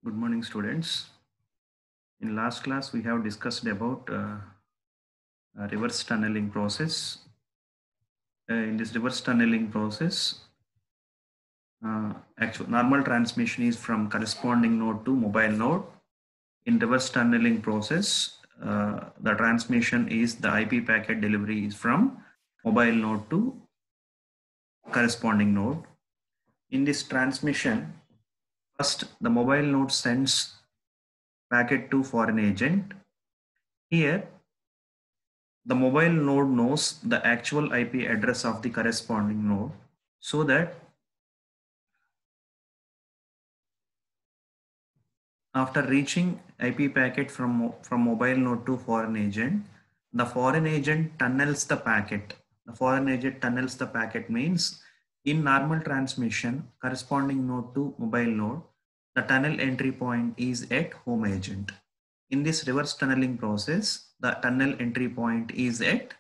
Good morning, students. In last class, we have discussed about reverse tunneling process. In this reverse tunneling process, actual normal transmission is from corresponding node to mobile node. In reverse tunneling process, the transmission is the IP packet delivery is from mobile node to corresponding node. In this transmission, first the mobile node sends packet to foreign agent. Here, the mobile node knows the actual IP address of the corresponding node, so that after reaching IP packet from mobile node to foreign agent, the foreign agent tunnels the packet. The foreign agent tunnels the packet means in normal transmission corresponding node to mobile node, the tunnel entry point is at home agent. In this reverse tunneling process, the tunnel entry point is at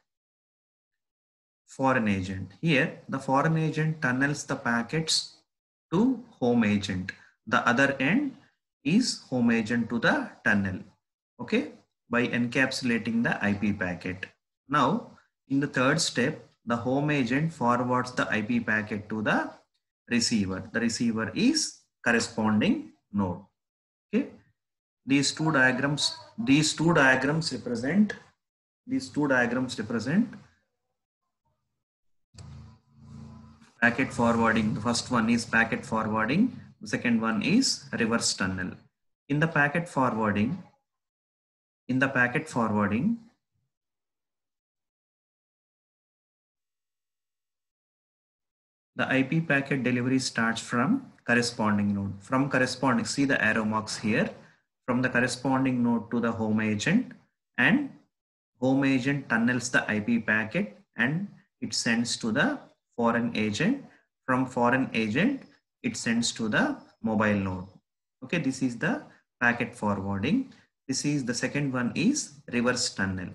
foreign agent. Here, the foreign agent tunnels the packets to home agent. The other end is home agent to the tunnel, okay, by encapsulating the IP packet. Now, in the third step, the home agent forwards the IP packet to the receiver. The receiver is corresponding node. Okay, these two diagrams represent packet forwarding. The first one is packet forwarding. The second one is reverse tunnel. In the packet forwarding, the IP packet delivery starts from corresponding node. From corresponding, see the arrow marks here, from the corresponding node to the home agent, and home agent tunnels the IP packet and it sends to the foreign agent. From foreign agent, it sends to the mobile node. Okay, this is the packet forwarding. This is the second one is reverse tunnel.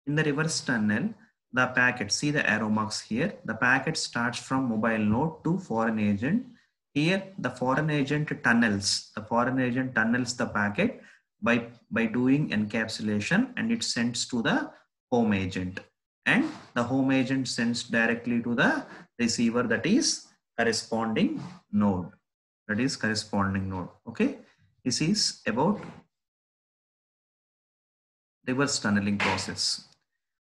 In the reverse tunnel, the packet, see the arrow marks here, the packet starts from mobile node to foreign agent. Here, the foreign agent tunnels the packet by doing encapsulation and it sends to the home agent. And the home agent sends directly to the receiver, that is corresponding node. Okay, this is about reverse tunneling process.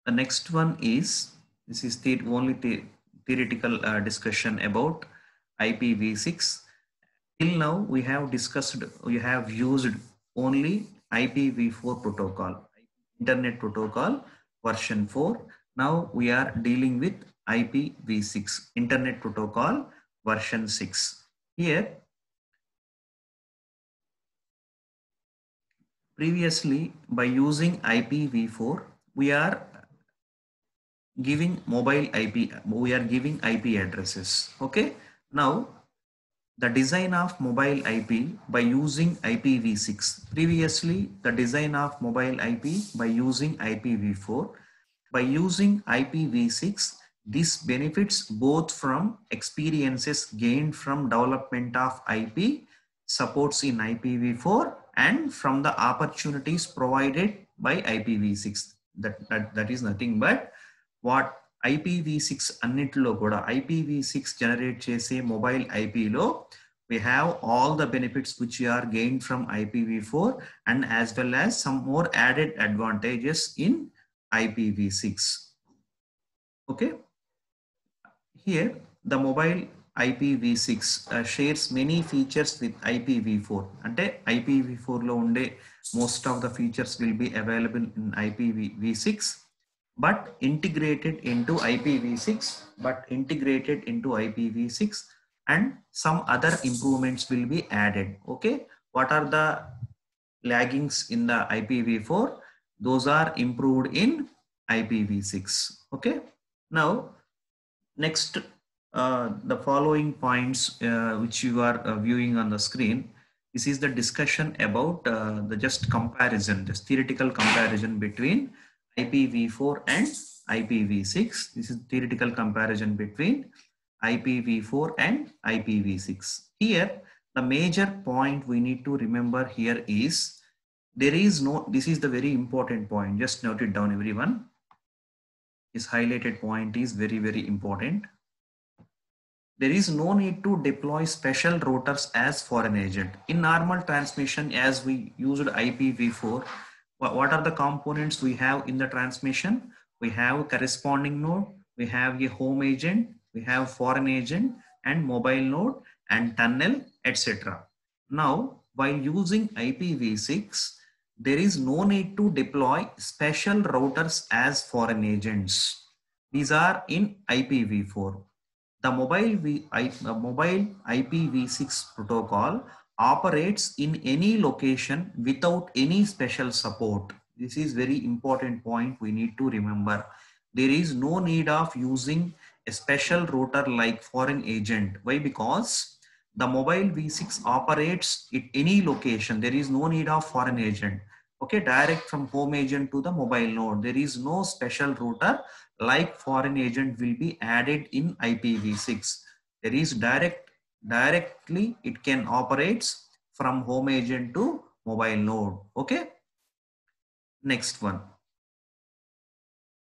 The next one is, this is the only theoretical discussion about IPv6. Till now we have used only IPv4 protocol, Internet Protocol version 4. Now we are dealing with IPv6, Internet Protocol version 6. Here, previously by using IPv4, we are giving IP addresses. Okay, now the design of mobile IP by using IPv6. Previously, the design of mobile IP by using IPv4. By using IPv6, this benefits both from experiences gained from development of IP, supports in IPv4, and from the opportunities provided by IPv6. That is nothing but what IPv6 అన్నిటిలో కూడా IPv6 generate చేసే mobile ఐపీలో we have all the benefits which are gained from IPv4 and as well as some more added advantages in IPv6. Okay, here the mobile IPv6 shares many features with IPv4. అంటే IPv4 లో ఉండే most of the features will be available in IPv6 but integrated into IPv6 and some other improvements will be added. Okay, what are the laggings in the IPv4? Those are improved in IPv6. Okay, now next the following points which you are viewing on the screen, this is the discussion about the just comparison, this theoretical comparison between IPv4 and IPv6. This is theoretical comparison between IPv4 and IPv6. Here The major point we need to remember here is there is no, this is the very important point. Just note it down, everyone. This highlighted point is very, very important. There is no need to deploy special routers as for an agent. In normal transmission, as we used IPv4, what are the components we have in the transmission? We have corresponding node, we have a home agent, we have foreign agent and mobile node and tunnel, etc. Now, while using IPv6, there is no need to deploy special routers as foreign agents. These are in IPv4. The mobile IPv6 protocol operates in any location without any special support. This is very important point we need to remember. There is no need of using a special router like foreign agent. Why? Because the mobile V6 operates at any location. There is no need of foreign agent. Okay, direct from home agent to the mobile node. There is no special router like foreign agent will be added in IPv6. There is directly it can operates from home agent to mobile node. Okay. Next one.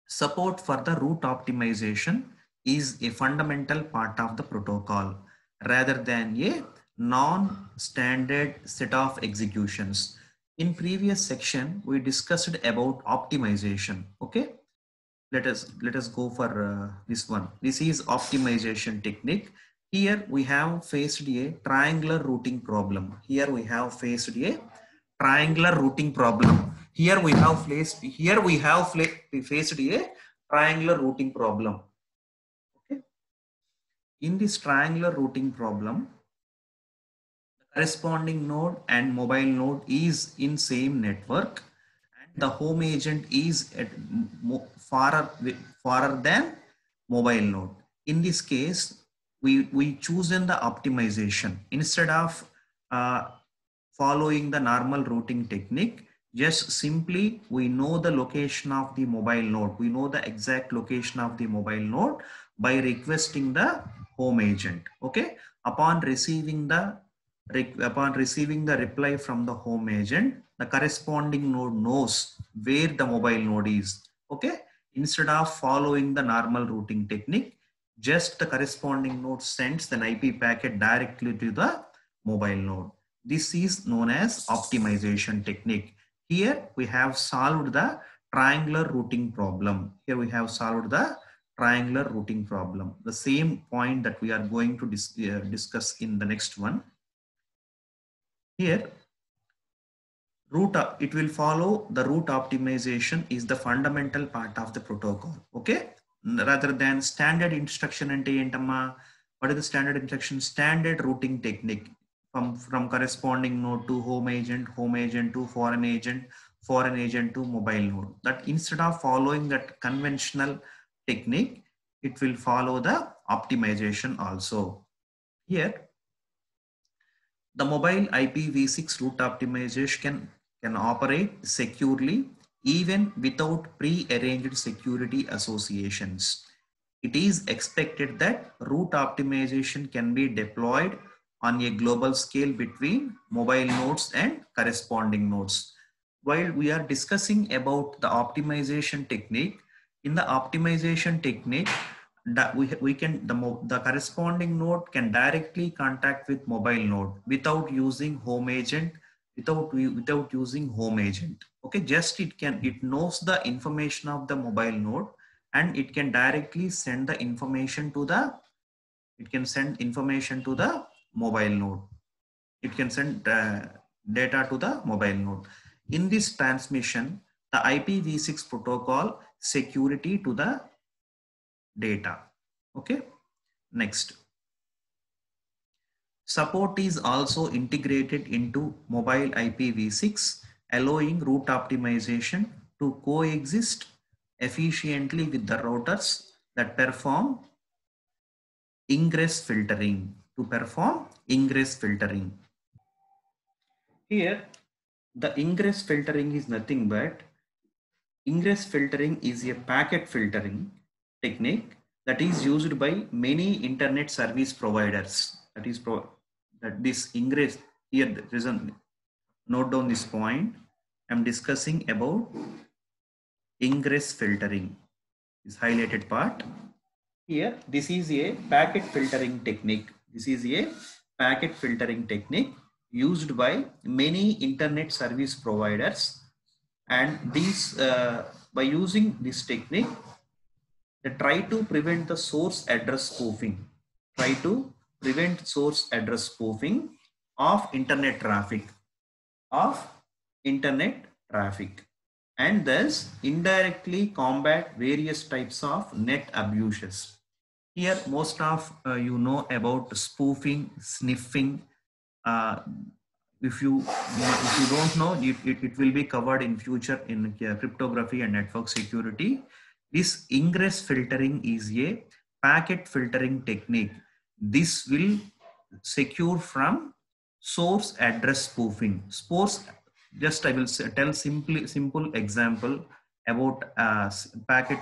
Support for the route optimization is a fundamental part of the protocol rather than a non-standard set of executions. In previous section, we discussed about optimization. Okay. Let us go for this one. This is optimization technique. Here we have faced a triangular routing problem. Here we have faced a triangular routing problem. Here we have faced a triangular routing problem. Okay. In this triangular routing problem, the corresponding node and mobile node is in same network. The home agent is at farther than mobile node. In this case, we chosen the optimization instead of following the normal routing technique. Just simply we know the location of the mobile node. We know the exact location of the mobile node by requesting the home agent. Okay. Upon receiving the reply from the home agent, the corresponding node knows where the mobile node is. Okay. Instead of following the normal routing technique, just the corresponding node sends an IP packet directly to the mobile node. This is known as optimization technique. Here we have solved the triangular routing problem. Here we have solved the triangular routing problem. The same point that we are going to discuss in the next one. Here, it will follow the route optimization is the fundamental part of the protocol. Okay, rather than standard instruction ante entamma. What is the standard instruction? Standard routing technique from corresponding node to home agent to foreign agent to mobile node. That instead of following that conventional technique, it will follow the optimization also. Here, the mobile IPv6 route optimization can operate securely even without pre-arranged security associations. It is expected that route optimization can be deployed on a global scale between mobile nodes and corresponding nodes. While we are discussing about the optimization technique, in the optimization technique, the corresponding node can directly contact with mobile node without using home agent, without using home agent. Okay, just it knows the information of the mobile node and it can directly send the information to the mobile node. It can send data to the mobile node. In this transmission, the IPv6 protocol security to the data. Okay. Next. Support is also integrated into mobile IPv6, allowing route optimization to coexist efficiently with the routers that perform ingress filtering. Here, the ingress filtering is nothing but ingress filtering is a packet filtering technique that is used by many internet service providers. That that this ingress here, there is a note down this point. I'm discussing about ingress filtering, this highlighted part. Here, this is a packet filtering technique. This is a packet filtering technique used by many internet service providers, and these by using this technique, they try to prevent the source address spoofing. Try to prevent source address spoofing of internet traffic, of internet traffic, and thus indirectly combat various types of net abuses. Here, most of you know about spoofing, sniffing. Uh, if you don't know, it will be covered in future in cryptography and network security. This ingress filtering is a packet filtering technique. This will secure from source address spoofing. Just I will tell simple example about packet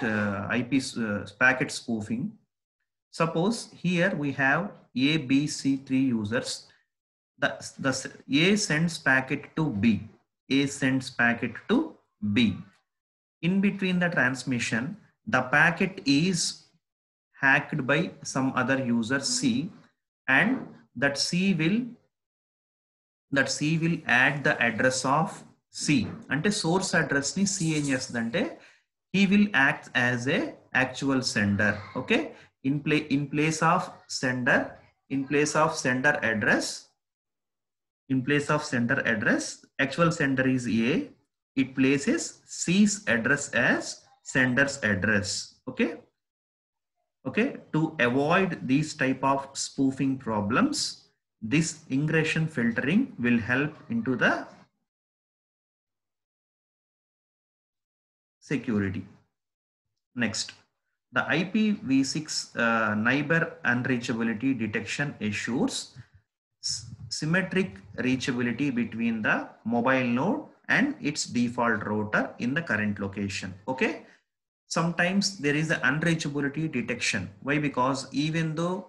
packet spoofing. Suppose here we have A, B, C, three users. The A sends packet to B. A sends packet to B. In between the transmission, the packet is hacked by some other user C, and that C will add the address of C. Ante source address ni C em chestadante, he will act as a actual sender. Okay, in place of sender address, actual sender is A. It places C's address as sender's address. Okay. To avoid these type of spoofing problems, this ingression filtering will help into the security. Next, the IPv6 neighbor unreachability detection assures symmetric reachability between the mobile node and its default router in the current location. Okay. Sometimes there is the unreachability detection. Why? Because even though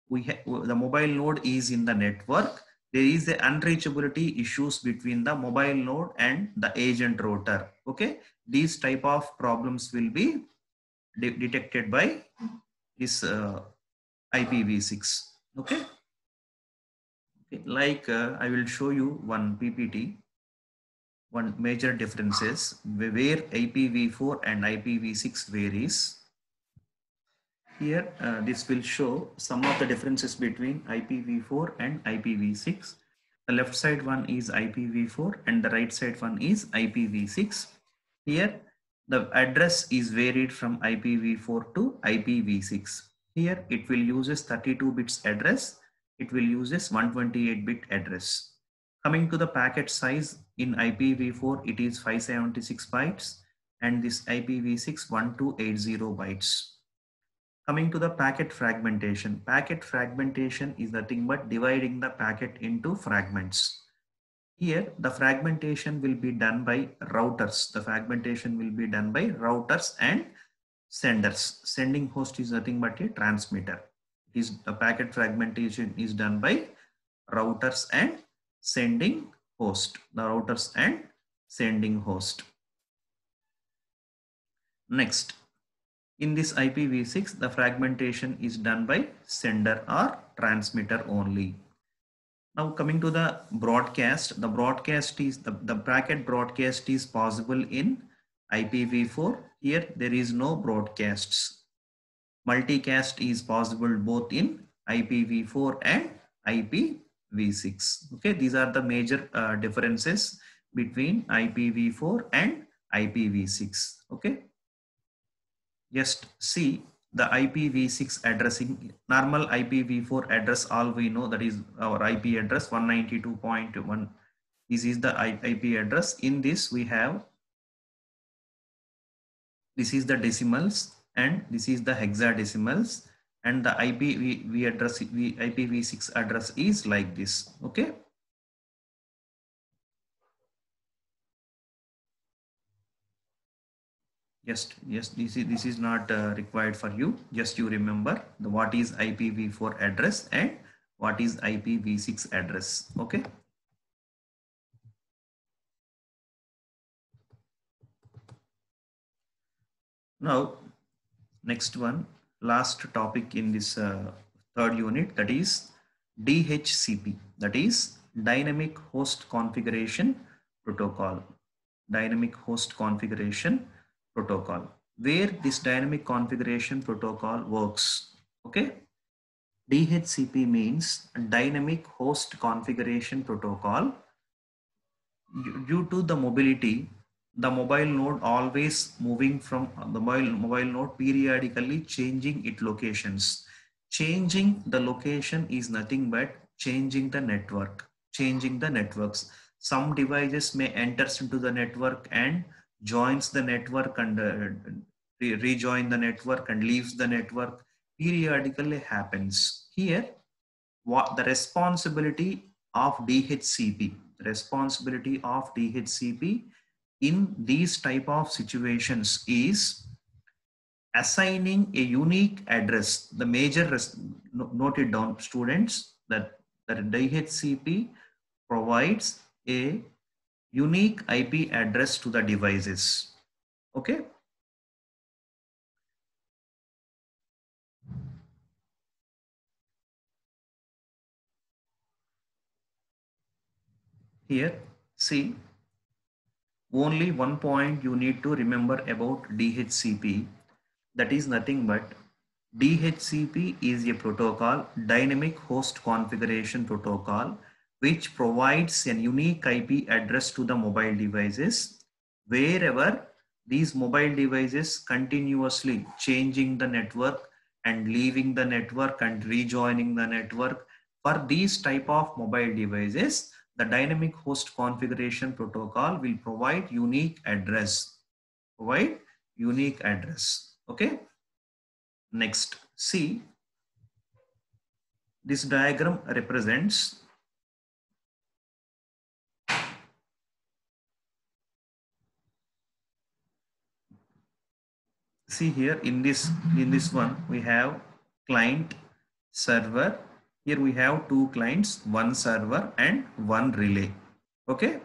the mobile node is in the network, there is the unreachability issues between the mobile node and the agent router. Okay. These type of problems will be detected by this IPv6. Okay. Like I will show you one PPT. One major differences where IPv4 and IPv6 varies. Here, this will show some of the differences between IPv4 and IPv6. The left side one is IPv4 and the right side one is IPv6. Here, the address is varied from IPv4 to IPv6. Here, it will uses 32 bits address. It will uses 128-bit address. Coming to the packet size, in IPv4, it is 576 bytes, and this IPv6 1280 bytes. Coming to the packet fragmentation. Packet fragmentation is nothing but dividing the packet into fragments. Here, the fragmentation will be done by routers. The fragmentation will be done by routers and senders. Sending host is nothing but a transmitter. The packet fragmentation is done by routers and sending host. The routers and sending host. Next, in this IPv6, the fragmentation is done by sender or transmitter only. Now coming to the broadcast, the packet broadcast is possible in IPv4. Here there is no broadcasts. Multicast is possible both in IPv4 and IPv6. Okay, these are the major differences between IPv4 and IPv6. Okay, just see the IPv6 addressing. Normal IPv4 address, all we know, that is our IP address 192.1. This is the IP address. In this we have, this is the decimals and this is the hexadecimals, and the IPv6 address is like this. Okay. Yes, this is not required for you. Just you remember what is IPv4 address and what is IPv6 address. Okay. Now, next one, last topic in this third unit, that is DHCP, that is Dynamic Host Configuration Protocol. Dynamic Host Configuration Protocol, where this dynamic configuration protocol works. Okay. DHCP means Dynamic Host Configuration Protocol. Due to the mobility, the mobile node always moving from the mobile node periodically changing its locations. Changing the location is nothing but changing the network, changing the networks. Some devices may enters into the network and joins the network and rejoin the network and leaves the network. Periodically happens. Here, what the responsibility of DHCP, responsibility of DHCP in these type of situations is assigning a unique address. The major noted down, students, that DHCP provides a unique IP address to the devices. Okay. Here, see, only one point you need to remember about DHCP. That is nothing but DHCP is a protocol, dynamic host configuration protocol, which provides a unique IP address to the mobile devices wherever these mobile devices continuously changing the network and leaving the network and rejoining the network. For these type of mobile devices, the dynamic host configuration protocol will provide unique address. Provide unique address. Okay. Next, see, this diagram represents see here in this one we have client, server. Here we have two clients, one server and one relay. Okay.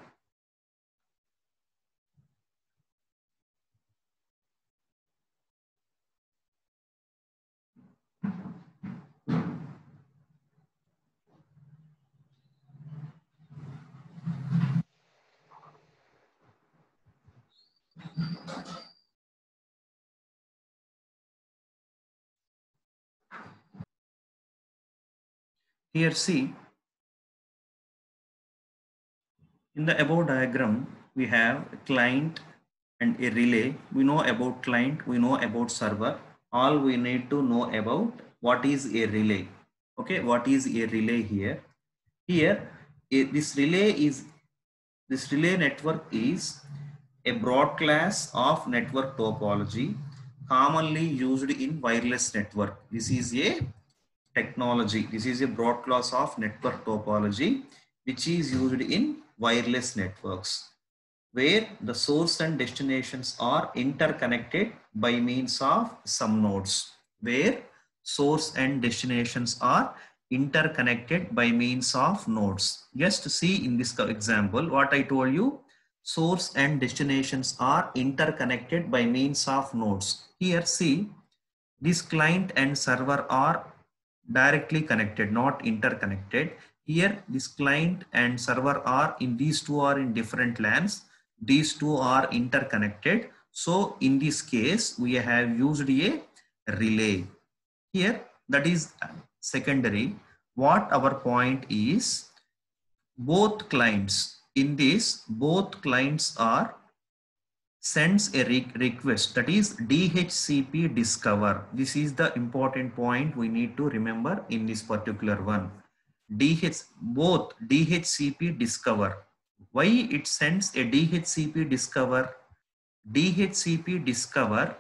Here see, in the above diagram, we have a client and a relay. We know about client, we know about server. All we need to know about what is a relay. Okay, what is a relay here? Here, this relay network is a broad class of network topology commonly used in wireless network. This is a technology. This is a broad class of network topology which is used in wireless networks where the source and destinations are interconnected by means of some nodes, where source and destinations are interconnected by means of nodes. Just see in this example what I told you, source and destinations are interconnected by means of nodes. Here see, this client and server are directly connected, not interconnected. Here, this client and server are in, these two are in different LANs. These two are interconnected. So in this case, we have used a relay. Here, that is secondary. What our point is, both clients, in this, both clients are sends a request, that is DHCP discover. This is the important point we need to remember in this particular one. Both DHCP discover. Why it sends a DHCP discover? DHCP discover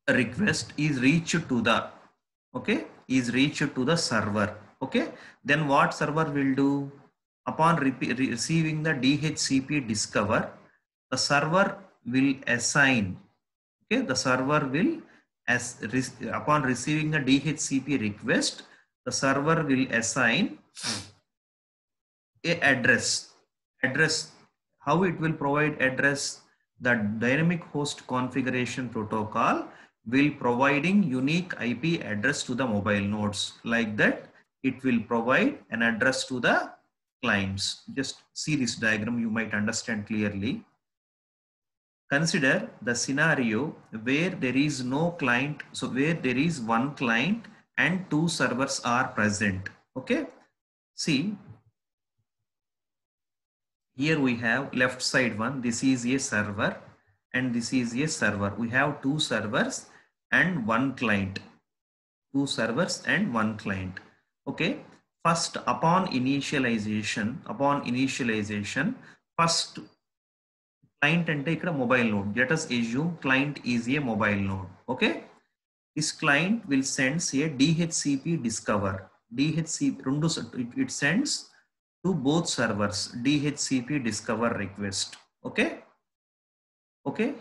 request is reached to the, okay, is reached to the server. Okay, then what server will do? Upon receiving the DHCP discover, the server will assign, okay, the server will, upon receiving the DHCP request, the server will assign a address. How it will provide address? The dynamic host configuration protocol will providing unique IP address to the mobile nodes. Like that, it will provide an address to the clients. Just see this diagram, you might understand clearly. Consider the scenario where there is no client, so where there is one client and two servers are present. Okay, see, here we have left side one, this is a server and this is a server. We have two servers and one client. Two servers and one client. Okay, first upon initialization, first client ante ikkada mobile node. Let us assume client is a mobile node. Okay, this client will send a DHCP discover. It sends to both servers DHCP discover request. Okay,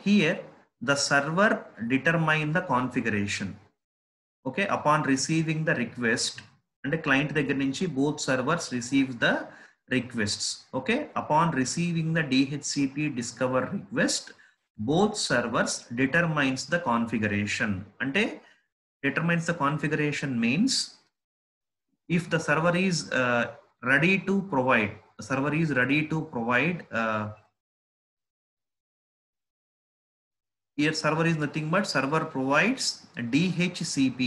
here the server determine the configuration. Okay, upon receiving the request, and the client దగ్గర నుంచి both servers receive the requests. Okay, upon receiving the DHCP discover request, both servers determines the configuration. Ante determines the configuration means if the server is ready to provide, here server is nothing but server provides DHCP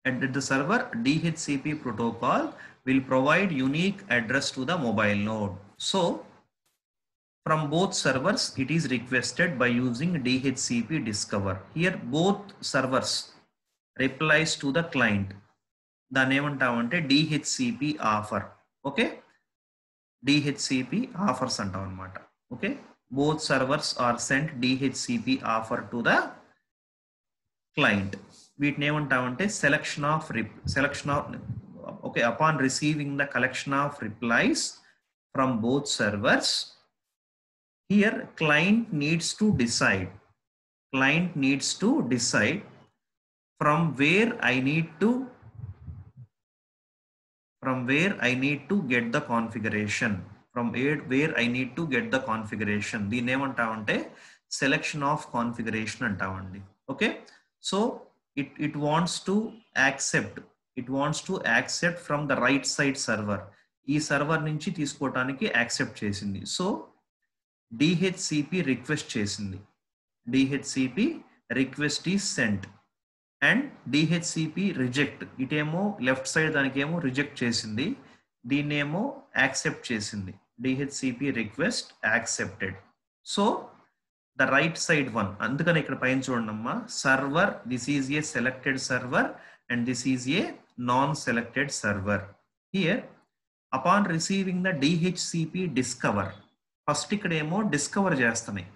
and the server DHCP protocol will provide unique address to the mobile node. So from both servers it is requested by using DHCP discover. Here both servers replies to the client. దాన్ని ఏమంటామంటే DHCP offer. Okay, DHCP offers అంటాం అన్నమాట. Okay, both servers are sent DHCP offer to the client. వీటిని ఏమంటామంటే selection of okay, upon receiving the collection of replies from both servers, here client needs to decide from where I need to get the configuration. దీన్ని ఏమంటామంటే selection of configuration అంటామండి. Okay, so it wants to accept from the right side server. ఈ server నుంచి తీసుకోవడానికి accept చేసింది. So DHCP request చేసింది. DHCP request is sent and DHCP reject, ఇటేమో left side దానికేమో రిజెక్ట్ చేసింది, దీన్నేమో యాక్సెప్ట్ చేసింది. DHCP request accepted. So the right side one, అందుకని ఇక్కడ పైన చూడండి అమ్మా, server, this is a selected server and this is a non-selected server. Here upon receiving the DHCP discover, first ఇక్కడ ఏమో డిస్కవర్ చేస్తున్నాయి.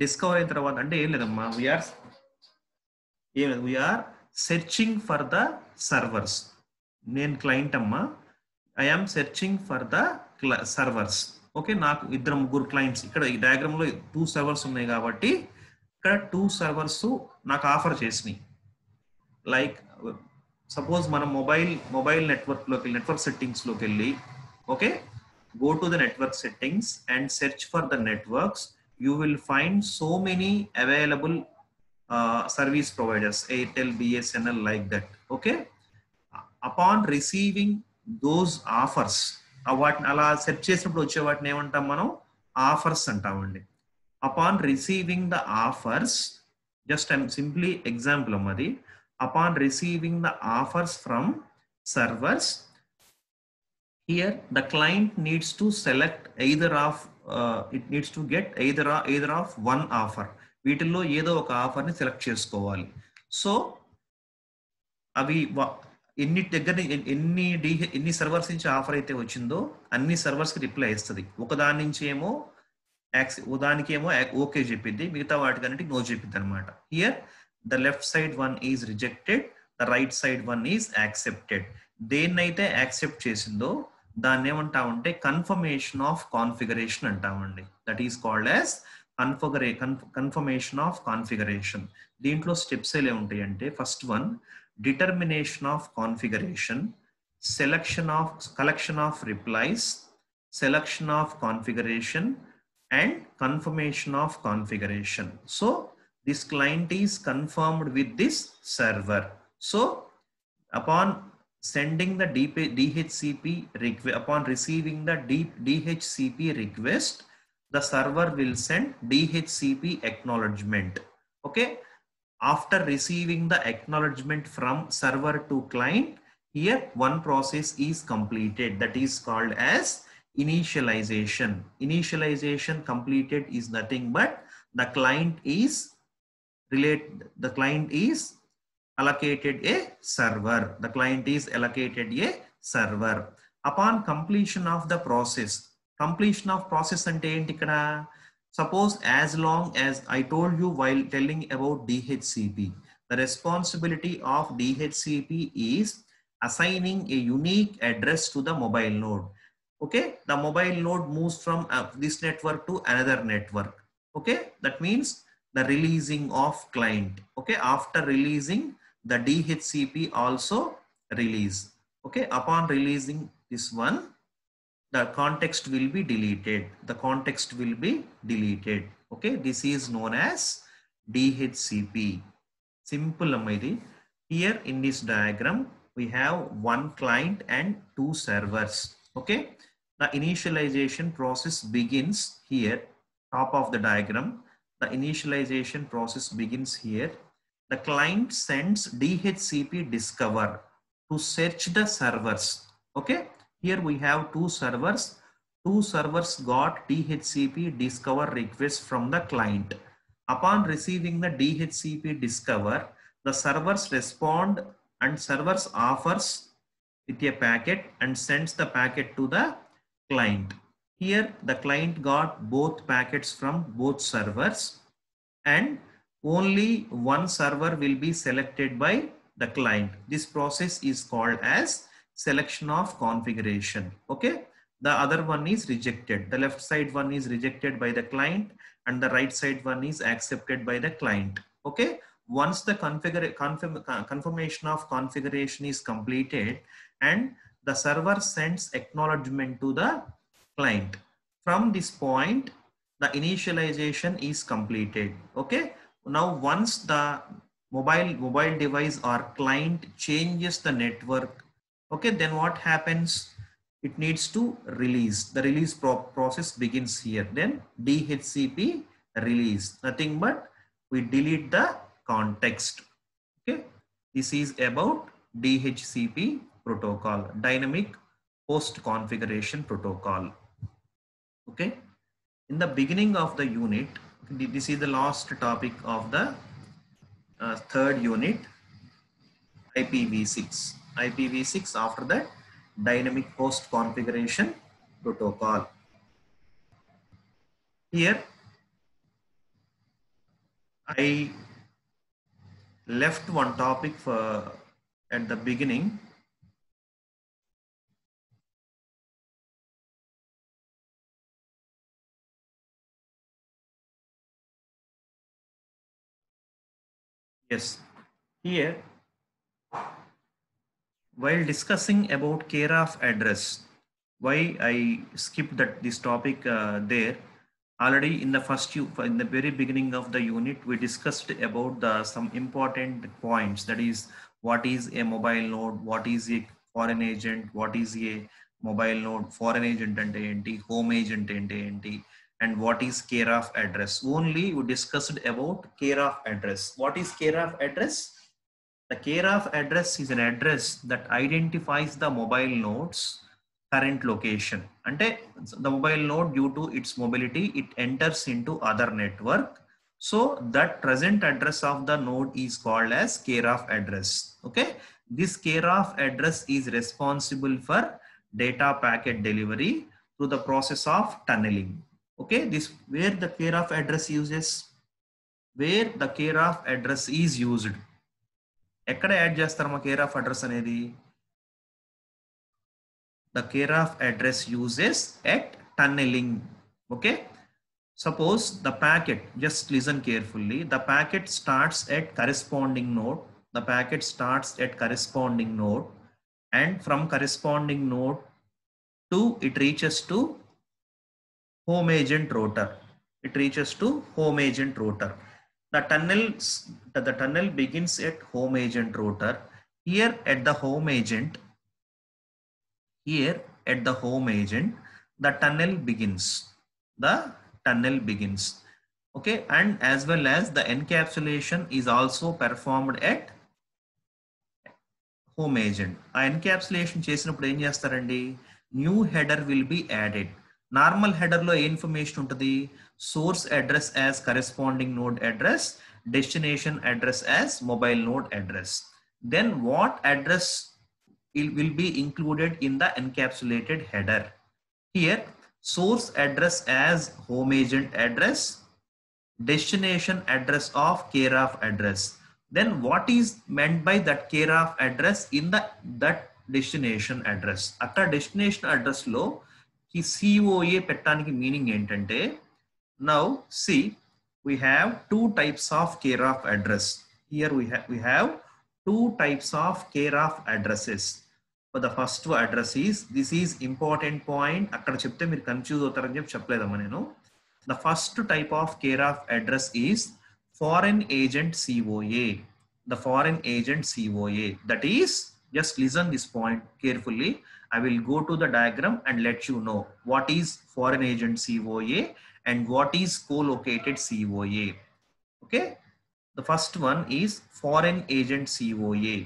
డిస్కవర్ అయిన తర్వాత అంటే ఏం లేదమ్మా, we are searching for the servers. నేను క్లయింట్ అమ్మా, I am searching for the servers. Okay, నాకు ఇద్దరు ముగ్గురు క్లయింట్స్, ఇక్కడ ఈ డయాగ్రామ్ లో 2 సర్వర్స్ ఉన్నాయి కాబట్టి ఇక్కడ 2 సర్వర్స్ నాకు ఆఫర్ చేసినాయి. లైక్ సపోజ్ మనం మొబైల్ నెట్వర్క్ సెట్టింగ్స్ లోకి వెళ్ళి, okay, go to the network settings and search for the networks. You will find so many available service providers, Airtel, BSNL, like that. Okay, upon receiving those offers, వాటిని అలా search చేసినప్పుడు వచ్చే వాటిని ఏమంటాం మనం, offers అంటామండి. upon receiving the offers, just I'm simply example అమ్మది, upon receiving the offers from servers, here the client needs to select either of it needs to get either of one offer. వీటిల్లో ఏదో ఒక offer ని select చేసుకోవాలి. So అవి ఎన్ని servers నుంచి offer అయితే వచ్చిందో అన్ని సర్వర్స్ కి రిప్లై ఇస్తుంది. ఒకదాని నుంచి ఏమో దానికేమో ఓకే చెప్పింది, మిగతా వాటికన్నిటికి నో చెప్పింది అనమాట. Here the left side one is rejected, the right side one is accepted. దేన్నైతే యాక్సెప్ట్ చేసిందో దాన్ని ఏమంటామంటే కన్ఫర్మేషన్ ఆఫ్ కాన్ఫిగరేషన్ అంటామండి. That is called as confirmation of configuration. దీంట్లో స్టెప్స్ ఎలా ఉంటాయి అంటే first one determination of configuration, collection of replies, selection of configuration, and confirmation of configuration. So this client is confirmed with this server. So upon sending the DHCP request, upon receiving the DHCP request, the server will send DHCP acknowledgement. Okay, after receiving the acknowledgement from server to client, here one process is completed, that is called as initialization. Initialization completed is nothing but the client is allocated a server. The client is allocated a server. Upon completion of the process, completion of process ante enti ikkada, suppose as long as I told you while telling about DHCP, the responsibility of DHCP is assigning a unique address to the mobile node. Okay, the mobile node moves from this network to another network. Okay, that means the releasing of client. Okay, after releasing, the DHCP also release. Okay, upon releasing this one, the context will be deleted. The context will be deleted. Okay, this is known as DHCP. Simple amidi. Here in this diagram, we have one client and two servers. Okay, the initialization process begins here, top of the diagram. The initialization process begins here. The client sends DHCP discover to search the servers. Okay, here we have two servers. Two servers got DHCP discover request from the client. Upon receiving the DHCP discover, the servers respond and servers offers with a packet and sends the packet to the client. Here the client got both packets from both servers, and only one server will be selected by the client. This process is called as selection of configuration. Okay, the other one is rejected. The left side one is rejected by the client and the right side one is accepted by the client. Okay, once the confirmation of configuration is completed and the server sends acknowledgement to the client, from this point the initialization is completed. Okay, now once the mobile device or client changes the network, okay, then what happens? It needs to release. The release process begins here. Then DHCP release, nothing but we delete the context. Okay, this is about DHCP protocol, dynamic host configuration protocol. Okay, in the beginning of the unit, this is the last topic of the third unit, IPv6. IPv6, after that dynamic host configuration protocol. Here I left one topic at the beginning. Yes, here while discussing about care of address, why I skipped this topic there. Already in the very beginning of the unit, we discussed about some important points. That is, what is a mobile node, what is a foreign agent, what is a mobile node, foreign agent ante enti, home agent ante enti, and what is care of address. Only we discussed about care of address. What is care of address? The care of address is an address that identifies the mobile node's current location. Ante the mobile node, due to its mobility, it enters into other network. So that present address of the node is called as care of address. Okay, this care of address is responsible for data packet delivery through the process of tunneling. Okay, this where the care of address uses, where the care of address is used. ఎక్కడ add చేస్తారు మా care of address అనేది? The care of address uses at tunneling. Okay, Suppose the packet, just listen carefully, the packet starts at corresponding node. The packet starts at corresponding node, and from corresponding node to it reaches to home agent router. It reaches to home agent router. The tunnel begins at home agent router. Here at the home agent, the tunnel begins. The tunnel begins. Okay, and as well as the encapsulation is also performed at home agent. ఆ encapsulation చేసినప్పుడు ఏం చేస్తారండి, new header will be added. Normal header లో ఏ information ఉంటుంది, source address as corresponding node address, destination address as mobile node address. Then what address will be included in the encapsulated header. Here source address as home agent address, destination address of care of address. Then what is meant by that care of address in that destination address? Akka destination address lo ki COA pettaniki meaning entante, now see, we have two types of care of address. Here we have two types of care of addresses. For the first address is, this is important point, akkada chepte meer confuse avutarani cheppi cheppledamma nenu. The first type of care of address is foreign agent COA. The foreign agent COA, that is, just listen this point carefully. I will go to the diagram and let you know what is foreign agent COA and what is co-located COA. Okay, the first one is foreign agent COA.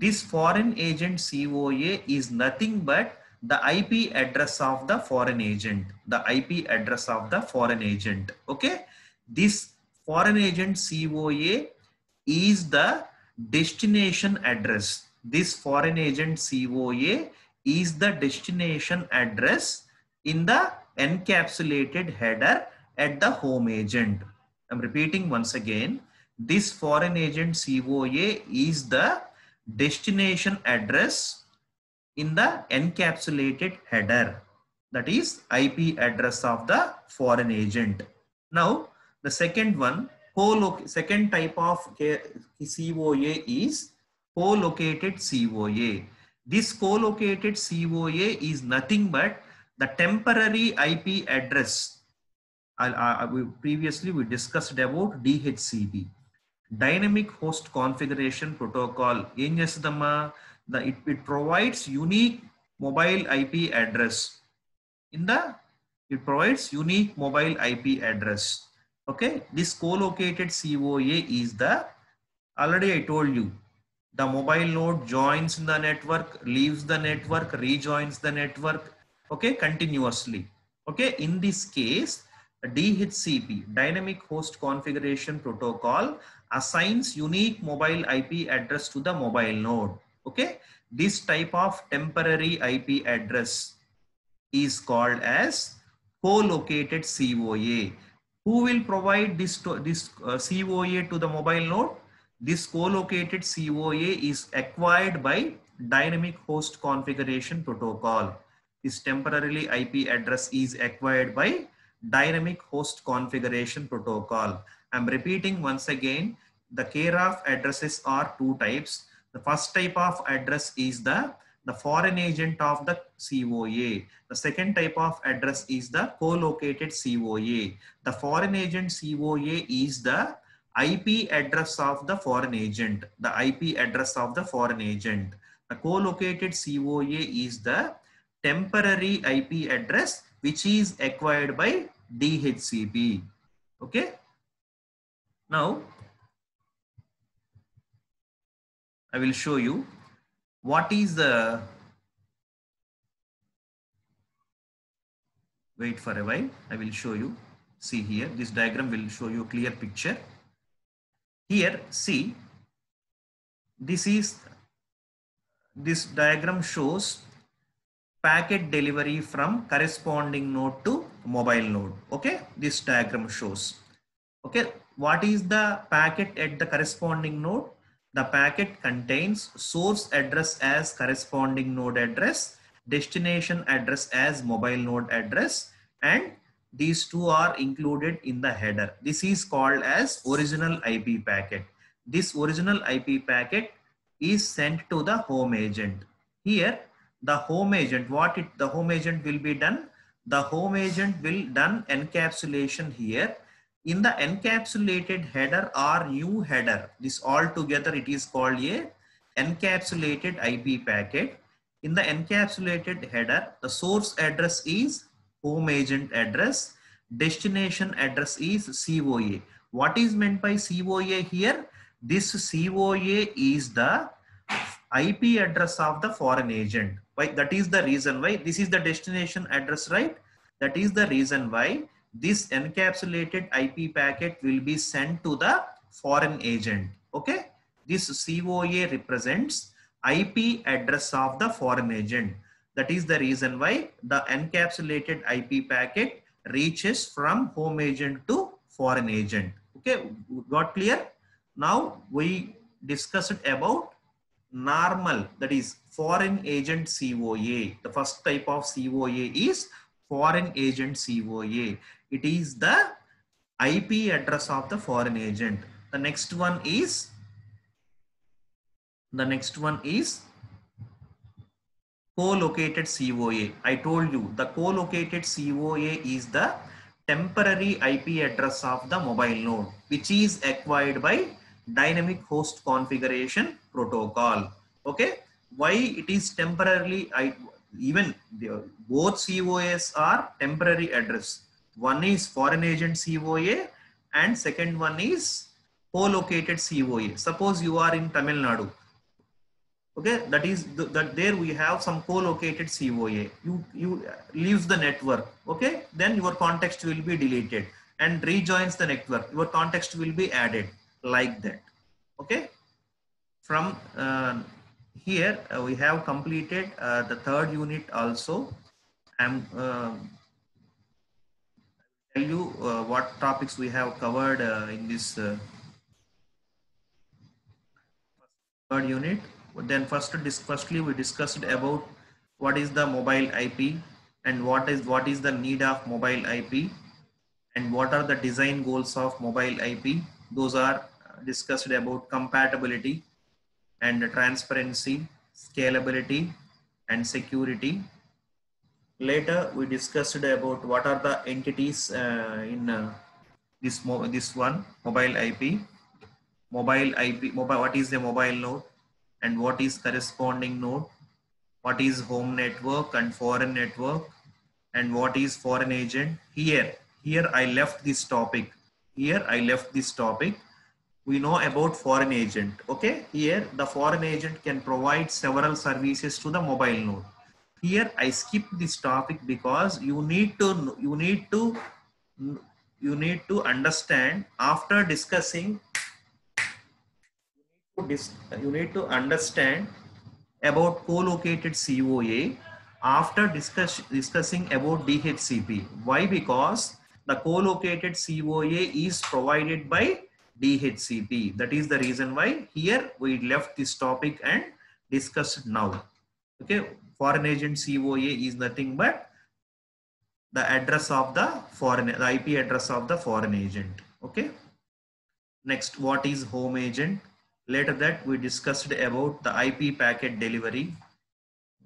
This foreign agent COA is nothing but the IP address of the foreign agent. The IP address of the foreign agent. Okay, this foreign agent COA is the destination address. This foreign agent COA is the destination address in the encapsulated header at the home agent. I'm repeating once again. This foreign agent COA is the destination address in the encapsulated header, that is IP address of the foreign agent. Now the second one, second type of COA is co-located COA. This co-located COA is nothing but the temporary IP address. Previously we discussed about DHCP, dynamic host configuration protocol. Em chestadamma, it provides unique mobile IP address it provides unique mobile IP address. Okay, this co-located COA is the, already I told you, the mobile node joins the network, leaves the network, rejoins the network, okay, continuously. Okay, in this case DHCP, dynamic host configuration protocol, assigns unique mobile IP address to the mobile node. Okay, this type of temporary IP address is called as co-located COA. Who will provide this COA to the mobile node? This co-located COA is acquired by dynamic host configuration protocol. This temporarily IP address is acquired by dynamic host configuration protocol. I'm repeating once again, the care of addresses are two types. The first type of address is the foreign agent of the COA. The second type of address is the co-located COA. The foreign agent COA is the IP address of the foreign agent. The IP address of the foreign agent. The co-located COA is the temporary IP address which is acquired by DHCP. Okay. Now I will show you what is the, wait for a while, I will show you. See here, this diagram will show you a clear picture. Here, see, this diagram shows packet delivery from corresponding node to mobile node. Okay, this diagram shows. Okay, what is the packet at the corresponding node? The packet contains source address as corresponding node address, destination address as mobile node address, and these two are included in the header. This is called as original IP packet. This original IP packet is sent to the home agent. Here, the home agent, the home agent will be done? The home agent will done encapsulation here. In the encapsulated header or new header, this all together it is called a encapsulated IP packet. In the encapsulated header, the source address is home agent address, destination address is COA. What is meant by COA here? This COA is the IP address of the foreign agent. Why? That is the reason why this is the destination address, right? That is the reason why this encapsulated IP packet will be sent to the foreign agent. Okay, this COA represents IP address of the foreign agent. That is the reason why the encapsulated IP packet reaches from home agent to foreign agent. Okay, got clear? Now we discussed about normal, that is foreign agent COA. The first type of COA is foreign agent COA. It is the IP address of the foreign agent. The next one is co-located COA. I told you the co-located COA is the temporary IP address of the mobile node, which is acquired by dynamic host configuration protocol. Okay, why it is temporarily? Both COAs are temporary address. One is foreign agent COA and second one is co-located COA. Suppose you are in Tamil Nadu. Okay, that is that there we have some co-located COA. You leaves the network. Okay, then your context will be deleted and rejoins the network. Your context will be added like that. Okay, from here we have completed the third unit also. I'm tell you what topics we have covered in this third unit. Then firstly we discussed about what is the mobile IP and what is the need of mobile IP and what are the design goals of mobile IP. Those are discussed about compatibility and transparency, scalability and security. Later we discussed about what are the entities in this one mobile IP. What is the mobile node and what is corresponding node, what is home network and foreign network, and what is foreign agent. Here I left this topic. We know about foreign agent. Okay, here the foreign agent can provide several services to the mobile node. Here I skip this topic because you need to understand after discussing. You need to understand about co-located COA after discussing about DHCP. Why? Because the co-located COA is provided by DHCP. That is the reason why here we left this topic and discussed now. Okay, foreign agent COA is nothing but the address of the IP address of the foreign agent. Okay. Next, what is home agent? Later that we discussed about the IP packet delivery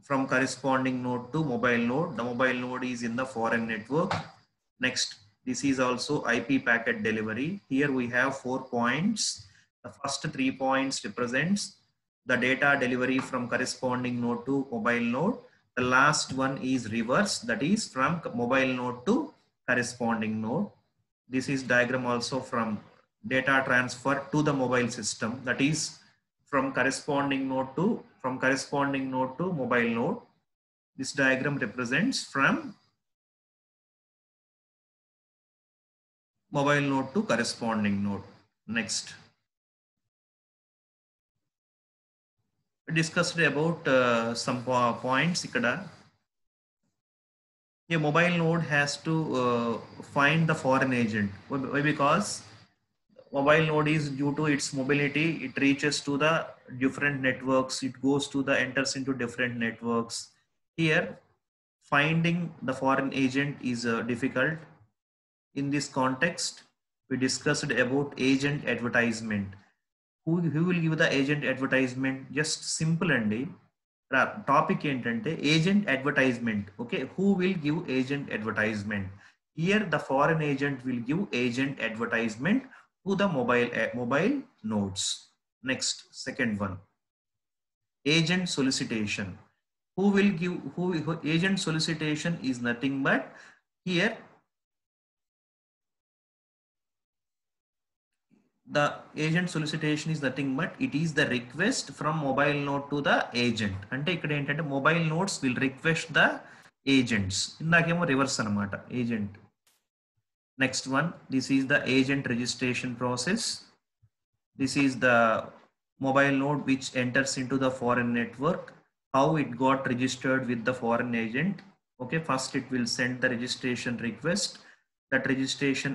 from corresponding node to mobile node. The mobile node is in the foreign network. Next, this is also IP packet delivery. Here we have 4 points. The first 3 points represents the data delivery from corresponding node to mobile node. The last one is reverse, that is from mobile node to corresponding node. This is diagram also from data transfer to the mobile system, that is from corresponding node to mobile node. This diagram represents from mobile node to corresponding node. Next, we discussed about some points. A mobile node has to find the foreign agent. Why? Because mobile node is, due to its mobility, it reaches to the different networks. It enters into different networks. Here, finding the foreign agent is difficult. in this context, we discussed about agent advertisement. Who will give the agent advertisement? Just simple and topic entante agent advertisement. Okay, who will give agent advertisement? Here the foreign agent will give agent advertisement to the mobile nodes. Next, second one, agent solicitation. Who will give who agent solicitation is nothing but here the agent solicitation is nothing but it is the request from mobile node to the agent. అంటే ఇక్కడ ఏంటంటే mobile nodes will request the agents. ఇందాకేమో reverse అన్నమాట agent. Next one, this is the agent registration process. This is the mobile node which enters into the foreign network. How it got registered with the foreign agent. Okay, first it will send the registration request. That registration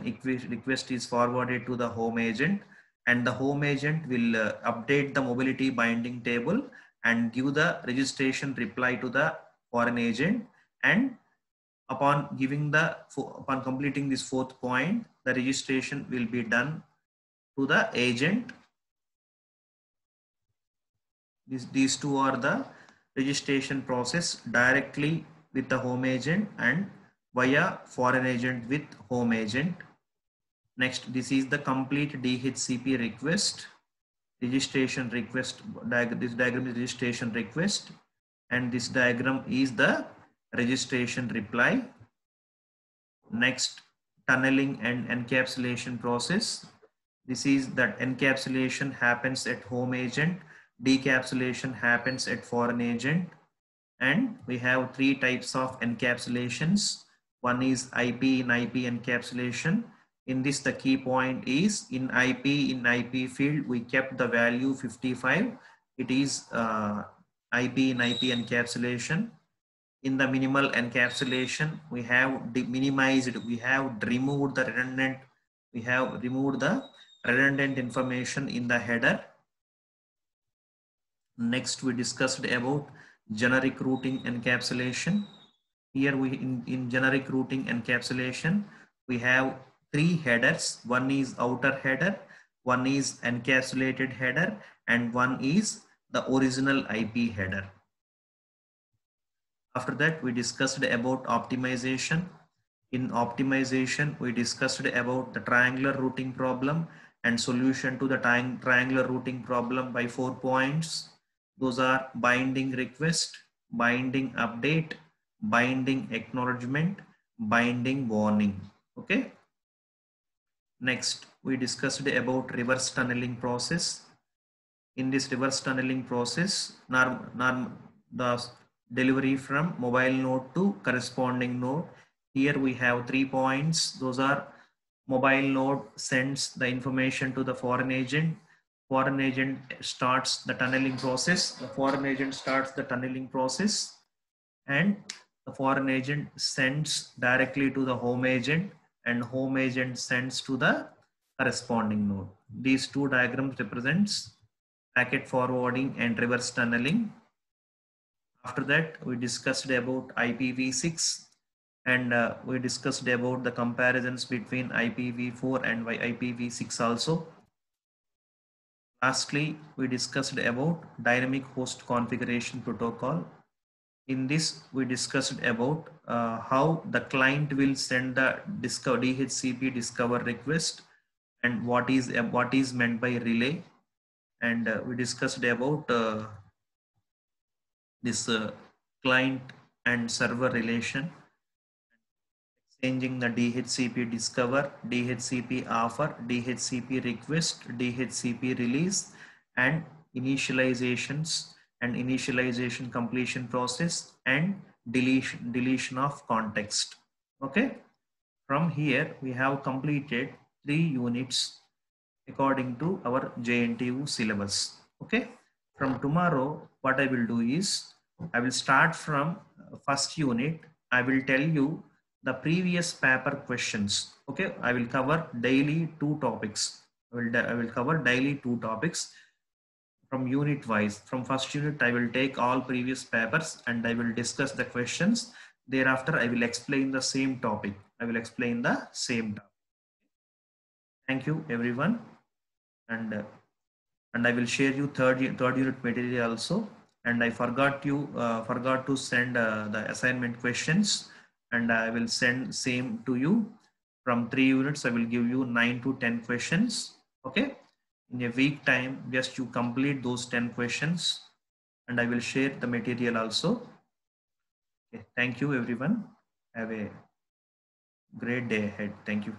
request is forwarded to the home agent, and the home agent will update the mobility binding table and give the registration reply to the foreign agent. And upon completing this fourth point, the registration will be done to the agent. These two are the registration process directly with the home agent and via foreign agent with home agent. Next, this is the complete DHCP request, registration request diagram. This diagram is registration request, and this diagram is the registration reply. Next, tunneling and encapsulation process. This is that encapsulation happens at home agent, decapsulation happens at foreign agent, and we have three types of encapsulations. One is IP in IP encapsulation. In this, the key point is in IP field, we kept the value 55. It is IP in IP encapsulation. In the minimal encapsulation, we have minimized, we have removed the redundant information in the header. Next, we discussed about generic routing encapsulation. Here in generic routing encapsulation, we have three headers. One is outer header, one is encapsulated header, and one is the original IP header. After that, we discussed about optimization. In optimization, we discussed about the triangular routing problem and solution to the triangular routing problem by 4 points. Those are binding request, binding update, binding acknowledgement, binding warning. Okay. Next, we discussed about reverse tunneling process. In this reverse tunneling process, the delivery from mobile node to corresponding node. Here we have 3 points. Those are mobile node sends the information to the foreign agent. Foreign agent starts the tunneling process. The foreign agent starts the tunneling process, and the foreign agent sends directly to the home agent, and home agent sends to the corresponding node. These two diagrams represents packet forwarding and reverse tunneling. After that, we discussed about IPv6, and we discussed about the comparisons between IPv4 and IPv6 also. Lastly, we discussed about dynamic host configuration protocol. In this, we discussed about how the client will send the DHCP discover request and what is meant by relay. And we discussed about this client and server relation, exchanging the DHCP discover, DHCP offer, DHCP request, DHCP release, and initializations and initialization completion process, and deletion of context. Okay. From here, we have completed 3 units according to our JNTU syllabus. Okay. From tomorrow, what I will do is, I will start from first unit. I will tell you the previous paper questions. Okay. I will cover daily 2 topics. I will cover daily 2 topics from unit wise. From first unit, I will take all previous papers and I will discuss the questions. Thereafter, I will explain the same topic. Thank you everyone, and I will share you third unit material also. And I forgot to send the assignment questions, and I will send same to you. From 3 units, I will give you 9 to 10 questions. Okay, in a week time, just you complete those 10 questions, and I will share the material also. Okay, thank you everyone. Have a great day ahead. Thank you.